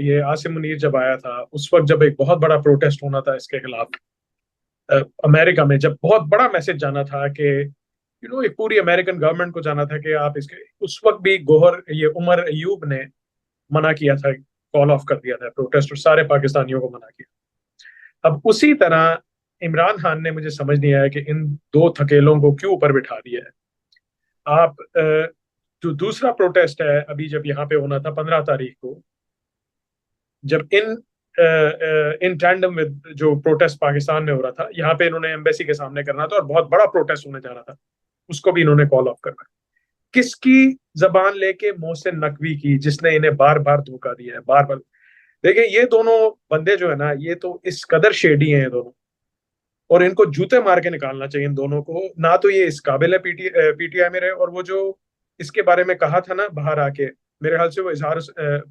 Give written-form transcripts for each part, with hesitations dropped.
یہ عاصم منیر جب آیا تھا اس وقت جب ایک بہت بڑا پروٹیسٹ ہونا تھا اس کے خلاف امریکہ میں، جب بہت بڑا میسج جانا تھا کہ ایک پوری امریکن گورنمنٹ کو جانا تھا کہ آپ اس وقت بھی یہ عمر ایوب نے منع کیا تھا، کال آف کر دیا تھا پروٹیسٹ، اور سارے پاکستانیوں کو منع کیا۔ اب اسی طرح عمران خان نے، مجھے سمجھ نہیں آیا کہ ان دو تھکیلوں کو کیوں اوپر بٹھا دیا ہے۔ آپ جو دوسرا پروٹیسٹ ہے ابھی جب یہاں پہ ہونا تھا 15 تاریخ کو، جب ان ٹینڈم جو پروٹیسٹ پاکستان میں ہو رہا تھا، یہاں پہ انہوں نے ایمبیسی کے سامنے کرنا تھا اور بہت بڑا پروٹیسٹ ہونے جا رہا تھا، اس کو بھی انہوں نے کال آف کرنا۔ کس کی زبان لے کے؟ محسن نقوی کی، جس نے انہیں بار بار دھوکہ دیا ہے، بار بار۔ دیکھیں یہ دونوں بندے جو ہے نا، یہ تو اس قدر شیڈی ہیں یہ دونوں، اور ان کو جوتے مار کے نکالنا چاہیے ان دونوں کو۔ نہ تو یہ اس قابل ہے پی ٹی آئی میں رہے، اور وہ جو اس کے بارے میں کہا تھا نا باہر آ کے، میرے خیال سے وہ اظہار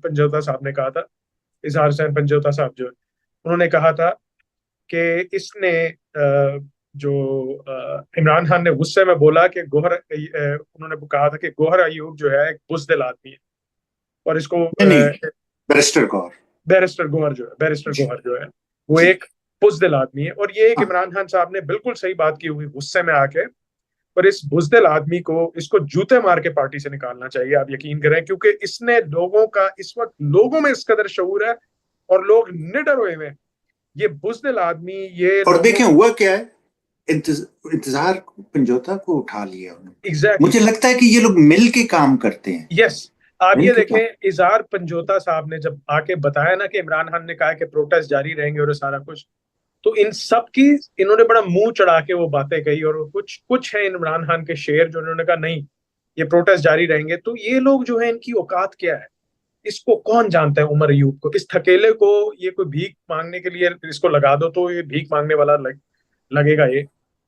پنجوتا صاحب نے کہا تھا، اظہار حسین پنجوتا صاحب جو انہوں نے کہا تھا کہ اس نے جو عمران خان نے غصے میں بولا کہ انہوں نے کہا تھا کہ گوہر ایوب جو ہے ایک بزدل آدمی ہے، اور اس کو نہیں، بیرسٹر گور، بیرسٹر گوہر جو ہے وہ ایک بزدل آدمی ہے، اور یہ ایک عمران خان صاحب نے بالکل صحیح بات کی ہوئی غصے میں آ کے، اور اس بزدل آدمی کو، اس کو جوتے مار کے پارٹی سے نکالنا چاہیے، آپ یقین کریں، کیونکہ اس نے لوگوں کا، اس وقت لوگوں میں اس قدر شعور ہے اور لوگ نڈر ہوئے ہوئے، یہ بزدل آدمی یہ اور دیکھیں ہوا کیا ہے، انتظار پنجوتا کو اٹھا لیا انہوں نے۔ ایگزیکٹلی مجھے لگتا ہے کہ یہ لوگ مل کے کام کرتے ہیں۔ یس، آپ مل یہ کے دیکھیں اظہار پنجوتا صاحب نے جب آ کے بتایا نا کہ عمران خان نے کہا کہ پروٹیسٹ جاری رہیں گے اور سارا کچھ، تو ان سب کی انہوں نے بڑا منہ چڑھا کے وہ باتیں کہی، اور کچھ ہیں عمران خان کے شعر جو انہوں نے کہا نہیں یہ پروٹیسٹ جاری رہیں گے۔ تو یہ لوگ جو ہیں ان کی اوقات کیا ہے؟ اس کو کون جانتا ہے؟ عمر ایوب کو، اس تھکیلے کو، یہ کوئی بھیک مانگنے کے لیے اس کو لگا دو تو یہ بھیک مانگنے والا لگے گا یہ،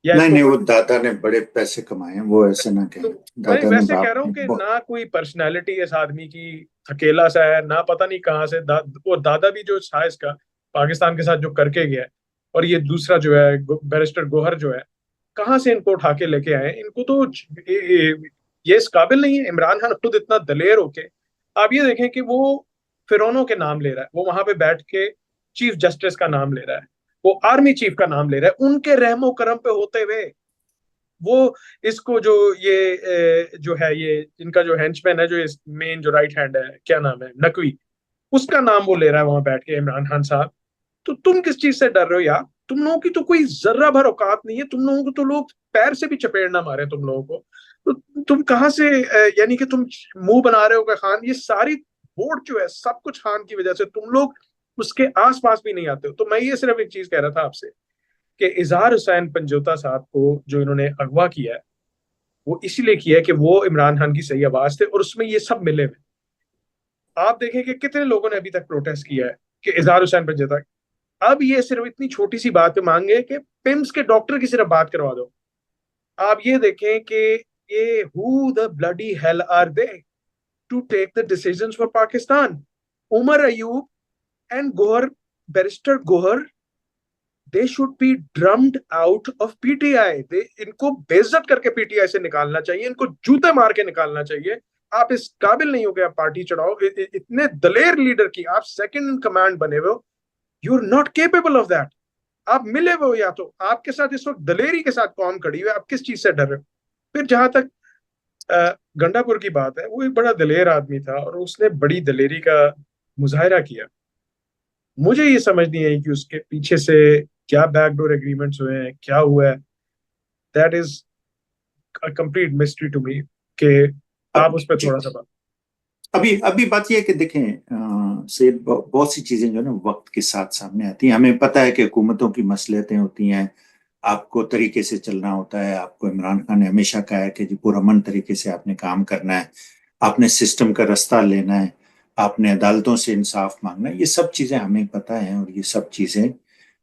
یا اس کو نہیں، وہ دادا نے بڑے پیسے کمائے ہیں، وہ ایسے نہ کہیں، تو میں دادا نے ویسے کہہ باپ رہا ہوں نے کہ نہ کوئی پرسنالٹی اس آدمی کی، تھکیلا سا ہے، نہ پتہ نہیں کہاں سے اور دادا بھی جو تھا اس کا پاکستان کے ساتھ جو کر کے گیا ہے، اور یہ دوسرا جو ہے بیرسٹر گوہر جو ہے، کہاں سے ان کو اٹھا کے لے کے آئے ان کو؟ تو یہ اس قابل نہیں ہے۔ عمران خان خود اتنا دلیر ہو کے، آپ یہ دیکھیں کہ وہ فرعونوں کے نام لے رہا ہے، وہ وہاں پہ بیٹھ کے چیف جسٹس کا نام لے رہا ہے، وہ آرمی چیف کا نام لے رہا ہے، ان کے رحم و کرم پہ ہوتے ہوئے وہ اس کو جو ہے یہ ان کا جو ہینچ مین ہے، جو مین جو رائٹ ہینڈ ہے، کیا نام ہے، نقوی، اس کا نام وہ لے رہا ہے وہاں بیٹھ کے عمران خان صاحب۔ تو تم کس چیز سے ڈر رہے ہو یار؟ تم لوگوں کی تو کوئی ذرہ بھر اوقات نہیں ہے، تم لوگوں کو تو لوگ پیر سے بھی چپیڑ نہ مارے تم لوگوں کو، تو تم کہاں سے یعنی کہ تم منہ بنا رہے ہو کہ خان، یہ ساری ووٹ جو ہے سب کچھ خان کی وجہ سے، تم لوگ اس کے آس پاس بھی نہیں آتے ہو۔ تو میں یہ صرف ایک چیز کہہ رہا تھا آپ سے کہ اظہار حسین پنجوتا صاحب کو جو انہوں نے اغوا کیا ہے، وہ اسی لیے کیا ہے کہ وہ عمران خان کی صحیح آواز تھے، اور اس میں یہ سب ملے ہوئے۔ آپ دیکھیں کہ کتنے لوگوں نے ابھی تک پروٹیسٹ کیا ہے کہ اظہار حسین پنجوتا، اب یہ صرف اتنی چھوٹی سی بات پہ مانگے کہ پمس کے ڈاکٹر کی صرف بات کروا دو۔ آپ یہ دیکھیں کہ یہ who the bloody hell are they to take the decisions for Pakistan؟ Omar Ayub and Gohar, barrister Gohar, they should be drummed out of PTI۔ ان کو بےعزت کر کے پی ٹی آئی سے نکالنا چاہیے، ان کو جوتے مار کے نکالنا چاہیے۔ آپ اس قابل نہیں ہو کہ آپ پارٹی چڑھاؤ، اتنے دلیر لیڈر کی آپ سیکنڈ ان کمانڈ بنے ہوئے ہو، you are not capable of that. آپ ملے ہوئے ہو، یا تو آپ کے ساتھ اس وقت دلیری کے ساتھ قوم کھڑی ہوئی ہے، آپ کس چیز سے ڈر رہے ہو؟ پھر جہاں تک گنڈا پور کی بات ہے، وہ ایک بڑا دلیر آدمی تھا اور اس نے بڑی دلیری کا مظاہرہ کیا۔ مجھے یہ سمجھ نہیں آئی کہ اس کے پیچھے سے کیا بیک ڈور ایگریمنٹس ہوئے ہیں، کیا ہوا ہے۔ That is a complete mystery to me کہ آپ اس پہ تھوڑا سا بات۔ ابھی بات یہ ہے کہ دیکھیں سید، بہت سی چیزیں جو ہے نا وقت کے ساتھ سامنے آتی ہیں۔ ہمیں پتہ ہے کہ حکومتوں کی مصلحتیں ہوتی ہیں، آپ کو طریقے سے چلنا ہوتا ہے۔ آپ کو عمران خان نے ہمیشہ کہا ہے کہ جی پرامن طریقے سے آپ نے کام کرنا ہے، آپ نے سسٹم کا رستہ لینا ہے، آپ نے عدالتوں سے انصاف مانگنا ہے۔ یہ سب چیزیں ہمیں پتہ ہیں اور یہ سب چیزیں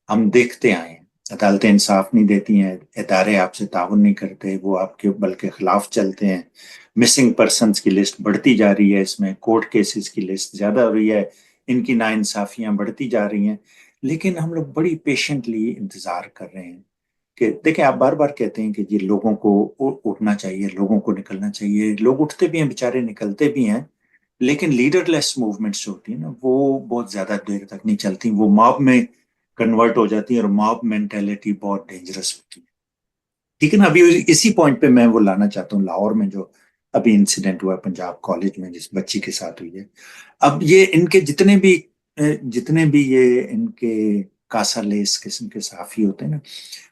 ہم دیکھتے آئے ہیں۔ عدالتیں انصاف نہیں دیتی ہیں، ادارے آپ سے تعاون نہیں کرتے، وہ آپ کے بلکہ خلاف چلتے ہیں۔ مسنگ پرسنز کی لسٹ بڑھتی جا رہی ہے، اس میں کورٹ کیسز کی لسٹ زیادہ ہو رہی ہے، ان کی ناانصافیاں بڑھتی جا رہی ہیں۔ لیکن ہم لوگ بڑی پیشنٹلی انتظار کر رہے ہیں کہ دیکھیں، آپ بار بار کہتے ہیں کہ جی لوگوں کو اٹھنا چاہیے، لوگوں کو نکلنا چاہیے۔ لوگ اٹھتے بھی ہیں، بیچارے نکلتے بھی ہیں، لیکن لیڈر لیس موومنٹس جو ہوتی ہیں نا وہ بہت زیادہ دیر تک نہیں چلتی، وہ ماب میں کنورٹ ہو جاتی ہیں، اور ماب مینٹیلٹی بہت ڈینجرس ہوتی ہے. ٹھیک ہے نا. ابھی اسی پوائنٹ پہ میں وہ لانا چاہتا ہوں، لاہور میں جو ابھی انسیڈنٹ ہوا ہے پنجاب کالج میں جس بچی کے ساتھ ہوئی ہے. اب یہ ان کے جتنے بھی یہ ان کے کاسا لیس قسم کے صحافی ہوتے ہیں نا،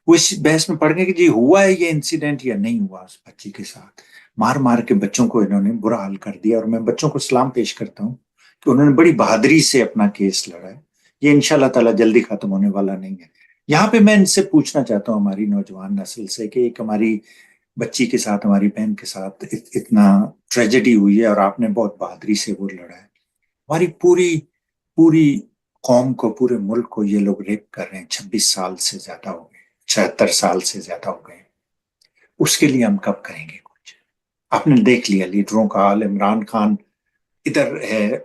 وہ اس بحث میں پڑ گئے کہ جی ہوا ہے یہ انسیڈنٹ یا نہیں ہوا اس بچی کے ساتھ. مار مار کے بچوں کو انہوں نے برا حال کر دیا. اور میں بچوں کو سلام پیش کرتا ہوں کہ انہوں نے بڑی بہادری سے اپنا کیس لڑا ہے. یہ انشاءاللہ تعالی جلدی ختم ہونے والا نہیں ہے. یہاں پہ میں ان سے پوچھنا چاہتا ہوں ہماری نوجوان نسل سے کہ ایک ہماری بچی کے ساتھ، ہماری بہن کے ساتھ اتنا ٹریجڈی ہوئی ہے اور آپ نے بہت بہادری سے وہ لڑا ہے. ہماری پوری پوری قوم کو، پورے ملک کو یہ لوگ ریپ کر رہے ہیں. 26 سال سے زیادہ ہو گئے، 76 سال سے زیادہ ہو گئے. اس کے لیے ہم کب کریں گے کچھ؟ آپ نے دیکھ لیا لیڈروں کا حال. عمران خان ادھر ہے،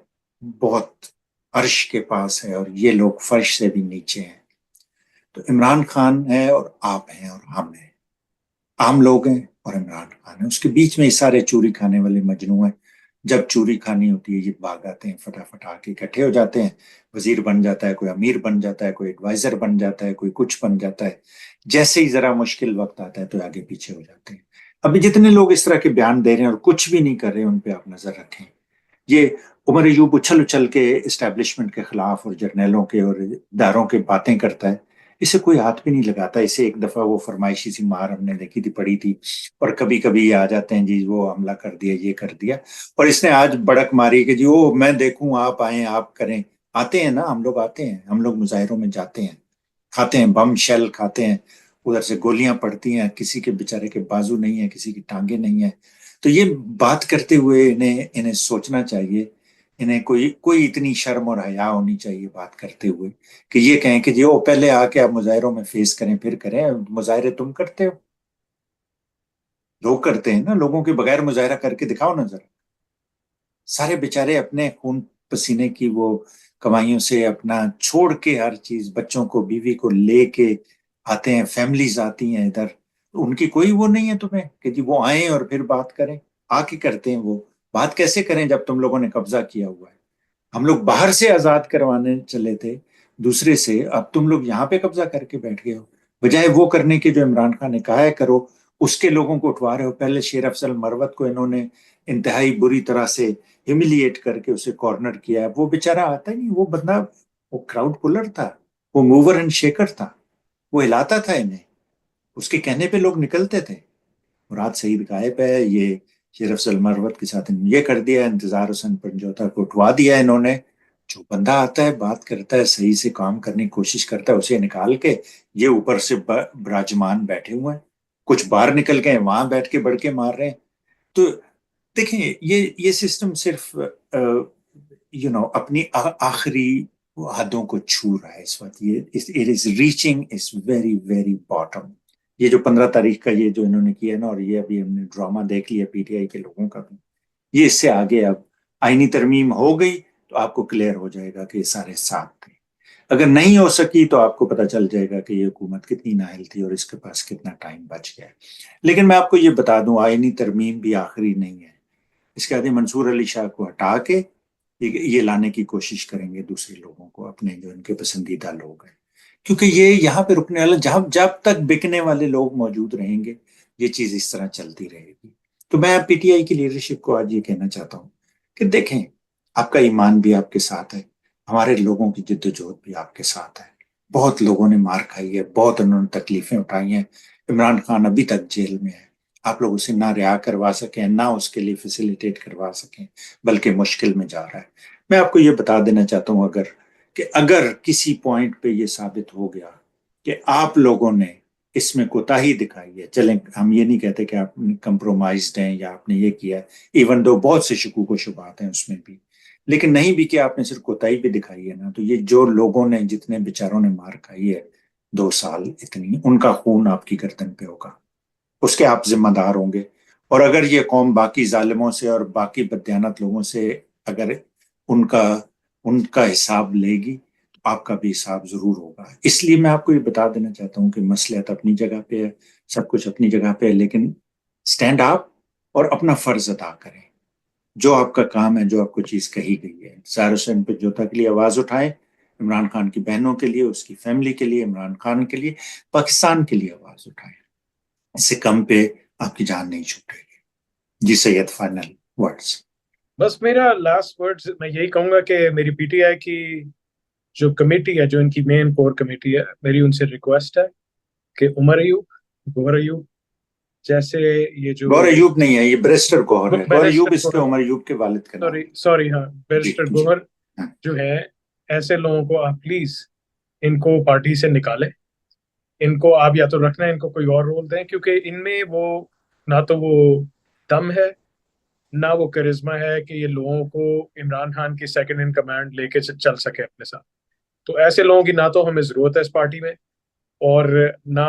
بہت عرش کے پاس ہے، اور یہ لوگ فرش سے بھی نیچے ہیں. تو عمران خان ہے اور آپ ہیں اور ہم ہیں، عام لوگ ہیں اور عمران خان ہے. اس کے بیچ میں یہ سارے چوری کھانے والے مجنو ہیں. جب چوری کھانی ہوتی ہے یہ بھاگ آتے ہیں، فٹافٹ آ کے اکٹھے ہو جاتے ہیں. وزیر بن جاتا ہے کوئی، امیر بن جاتا ہے کوئی، ایڈوائزر بن جاتا ہے کوئی، کچھ بن جاتا ہے. جیسے ہی ذرا مشکل وقت آتا ہے تو آگے پیچھے ہو جاتے ہیں. ابھی جتنے لوگ اس طرح کے بیان دے رہے ہیں اور کچھ بھی نہیں کر رہے، ان پہ آپ نظر رکھیں. یہ عمر ایوب اچھل اچھل کے اسٹیبلشمنٹ کے خلاف اور جرنیلوں کے اور اداروں کے باتیں کرتا ہے، اسے کوئی ہاتھ بھی نہیں لگاتا. اسے ایک دفعہ وہ فرمائشی سی مار ہم نے دیکھی تھی، پڑی تھی. اور کبھی کبھی یہ آ جاتے ہیں جی وہ حملہ کر دیا، یہ کر دیا. اور اس نے آج بڑک ماری کہ جی وہ میں دیکھوں، آپ آئیں، آپ کریں. آتے ہیں نا، ہم لوگ آتے ہیں، ہم لوگ مظاہروں میں جاتے ہیں، کھاتے ہیں بم شیل کھاتے ہیں. ادھر سے گولیاں پڑتی ہیں، کسی کے بیچارے کے بازو نہیں ہیں، کسی کی ٹانگیں نہیں ہیں. تو یہ بات کرتے ہوئے انہیں سوچنا چاہیے، انہیں کوئی اتنی شرم اور حیا ہونی چاہیے بات کرتے ہوئے کہ یہ کہیں کہ جی وہ پہلے آ کے آپ مظاہروں میں فیس کریں پھر کریں. مظاہرے تم کرتے ہو، لوگ کرتے ہیں نا. لوگوں کے بغیر مظاہرہ کر کے دکھاؤ نظر. سارے بیچارے اپنے خون پسینے کی وہ کمائیوں سے اپنا چھوڑ کے ہر چیز، بچوں کو بیوی کو لے کے آتے ہیں، فیملیز آتی ہیں ادھر. ان کی کوئی وہ نہیں ہے تمہیں کہ جی وہ آئیں اور پھر بات کریں. آ کے کرتے ہیں. وہ بات کیسے کریں جب تم لوگوں نے قبضہ کیا ہوا ہے؟ ہم لوگ باہر سے آزاد کروانے چلے تھے دوسرے سے، اب تم لوگ یہاں پہ قبضہ کر کے بیٹھ گئے ہو. بجائے وہ کرنے کے جو عمران خان نے کہا ہے کرو، اس کے لوگوں کو اٹھوا رہے ہو. پہلے شیر افضل مروت کو انہوں نے انتہائی بری طرح سے ہیملیٹ کر کے اسے کارنر کیا ہے. وہ بیچارہ آتا ہی نہیں، وہ بندہ وہ کراؤڈ پولر تھا، وہ موور اینڈ شیکر تھا، وہ ہلاتا تھا انہیں. اس کے کہنے پہ لوگ نکلتے تھے. مراد سعید غائب ہے، یہ شیر افضل مروت کے ساتھ یہ کر دیا. انتظار حسن پنجوتا کو اٹھوا دیا انہوں نے. جو بندہ آتا ہے، بات کرتا ہے، صحیح سے کام کرنے کی کوشش کرتا ہے، اسے نکال کے یہ اوپر سے براجمان بیٹھے ہوئے ہیں. کچھ باہر نکل گئے، وہاں بیٹھ کے بڑھ کے مار رہے ہیں. تو دیکھیں یہ سسٹم صرف اپنی آخری حدوں کو چھو رہا ہے اس وقت. یہ it is reaching is very very bottom. یہ جو 15 تاریخ کا یہ جو انہوں نے کیا نا، اور یہ ابھی ہم نے ڈرامہ دیکھ لیا پی ٹی آئی کے لوگوں کا بھی، یہ اس سے آگے اب آئینی ترمیم ہو گئی تو آپ کو کلیئر ہو جائے گا کہ یہ سارے ساتھ تھے. اگر نہیں ہو سکی تو آپ کو پتہ چل جائے گا کہ یہ حکومت کتنی نااہل تھی اور اس کے پاس کتنا ٹائم بچ گیا. لیکن میں آپ کو یہ بتا دوں، آئینی ترمیم بھی آخری نہیں ہے. اس کے بعد منصور علی شاہ کو ہٹا کے یہ لانے کی کوشش کریں گے دوسرے لوگوں کو، اپنے جو ان کے پسندیدہ لوگ ہیں. کیونکہ یہ یہاں پہ رکنے والا، جب تک بکنے والے لوگ موجود رہیں گے یہ چیز اس طرح چلتی رہے گی. تو میں پی ٹی آئی کی لیڈرشپ کو آج یہ کہنا چاہتا ہوں کہ دیکھیں، آپ کا ایمان بھی آپ کے ساتھ ہے، ہمارے لوگوں کی جدوجہد بھی آپ کے ساتھ ہے. بہت لوگوں نے مار کھائی ہے، بہت انہوں نے تکلیفیں اٹھائی ہیں. عمران خان ابھی تک جیل میں ہے. آپ لوگ اسے نہ رہا کروا سکیں، نہ اس کے لیے فیسیلیٹیٹ کروا سکیں، بلکہ مشکل میں جا رہا ہے. میں آپ کو یہ بتا دینا چاہتا ہوں اگر کسی پوائنٹ پہ یہ ثابت ہو گیا کہ آپ لوگوں نے اس میں کوتاہی دکھائی ہے، چلیں ہم یہ نہیں کہتے کہ آپ کمپرومائزڈ ہیں یا آپ نے یہ کیا ہے، ایون دو بہت سے شکوک و شبہات ہیں اس میں بھی، لیکن نہیں بھی کہ آپ نے صرف کوتاہی بھی دکھائی ہے نا، تو یہ جو لوگوں نے، جتنے بیچاروں نے مار کھائی ہے 2 سال اتنی، ان کا خون آپ کی گردن پہ ہوگا، اس کے آپ ذمہ دار ہوں گے. اور اگر یہ قوم باقی ظالموں سے اور باقی بددیانت لوگوں سے اگر ان کا حساب لے گی تو آپ کا بھی حساب ضرور ہوگا. اس لیے میں آپ کو یہ بتا دینا چاہتا ہوں کہ مصلحت اپنی جگہ پہ ہے، سب کچھ اپنی جگہ پہ ہے، لیکن سٹینڈ اپ اور اپنا فرض ادا کریں. جو آپ کا کام ہے, جو آپ کو چیز کہی گئی ہے, ظاہر حسین پہ جوتا کے لیے آواز اٹھائیں, عمران خان کی بہنوں کے لیے, اس کی فیملی کے لیے, عمران خان کے لیے, پاکستان کے لیے آواز اٹھائیں. اس سے کم پہ آپ کی جان نہیں چھوٹے گی. جی سید, فائنل ورڈز. بس میرا لاسٹ ورڈ میں یہی کہوں گا کہ میری پی ٹی آئی کی جو کمیٹی ہے, جو ان کی مین کور کمیٹی ہے, میری ان سے ریکویسٹ ہے کہ عمر ایوب, گوہر ایوب جیسے یہ جو گور ایوب نہیں ہے, یہ بیرسٹر گوہر ہے. گور ایوب اس کے بیرسٹر عمر ایوب کے والد کا نام ہے. سوری ہاں, جی بیرسٹر جی. گوہر ہاں. جو ہے, ایسے لوگوں کو آپ پلیز ان کو پارٹی سے نکالیں. ان کو آپ یا تو رکھنا, ان کو کوئی اور رول دیں, کیونکہ ان میں وہ نہ تو وہ دم ہے, نہ وہ کرزما ہے کہ یہ لوگوں کو عمران خان کی سیکنڈ ان کمانڈ لے کے چل سکے اپنے ساتھ. تو ایسے لوگوں کی نہ تو ہمیں ضرورت ہے اس پارٹی میں, اور نہ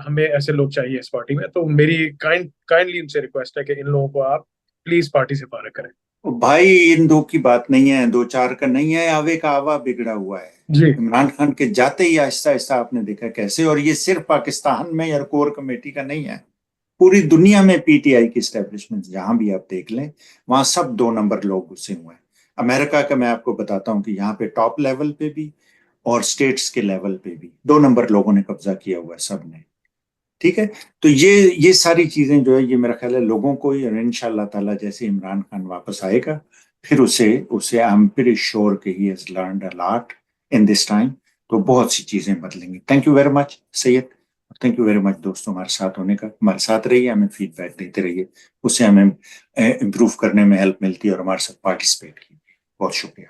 ہمیں ایسے لوگ چاہیے اس پارٹی میں. تو میری کائنڈلی ان سے ریکویسٹ ہے کہ ان لوگوں کو آپ پلیز پارٹی سے فارغ کریں. بھائی ان دو کی بات نہیں ہے, دو چار کا نہیں ہے, آوے کا آوا بگڑا ہوا ہے. جی عمران خان کے جاتے ہی آہستہ آہستہ آپ نے دیکھا کیسے, اور یہ صرف پاکستان میں یا کور کمیٹی کا نہیں ہے, پوری دنیا میں پی ٹی آئی کی اسٹیبلشمنٹ جہاں بھی آپ دیکھ لیں وہاں سب 2 نمبر لوگ گھسے ہوئے ہیں. امریکہ کا میں آپ کو بتاتا ہوں کہ یہاں پہ ٹاپ لیول پہ بھی اور سٹیٹس کے لیول پہ بھی 2 نمبر لوگوں نے قبضہ کیا ہوا ہے, سب نے. ٹھیک ہے, تو یہ ساری چیزیں جو ہے, یہ میرا خیال ہے لوگوں کو ہی, اور انشاءاللہ تعالیٰ جیسے عمران خان واپس آئے گا پھر اسے آئی ایم پریٹی شیور کہ he has learned a lot in this time, تو بہت سی چیزیں بدلیں گی. Thank you very much Syed, thank you very much دوستوں ہمارے ساتھ ہونے کا. ہمارے ساتھ رہیے, ہمیں فیڈ بیک دیتے رہیے, اس سے ہمیں امپروو کرنے میں ہیلپ ملتی ہے, اور ہمارے ساتھ پارٹیسپیٹ کیجیے. بہت شکریہ.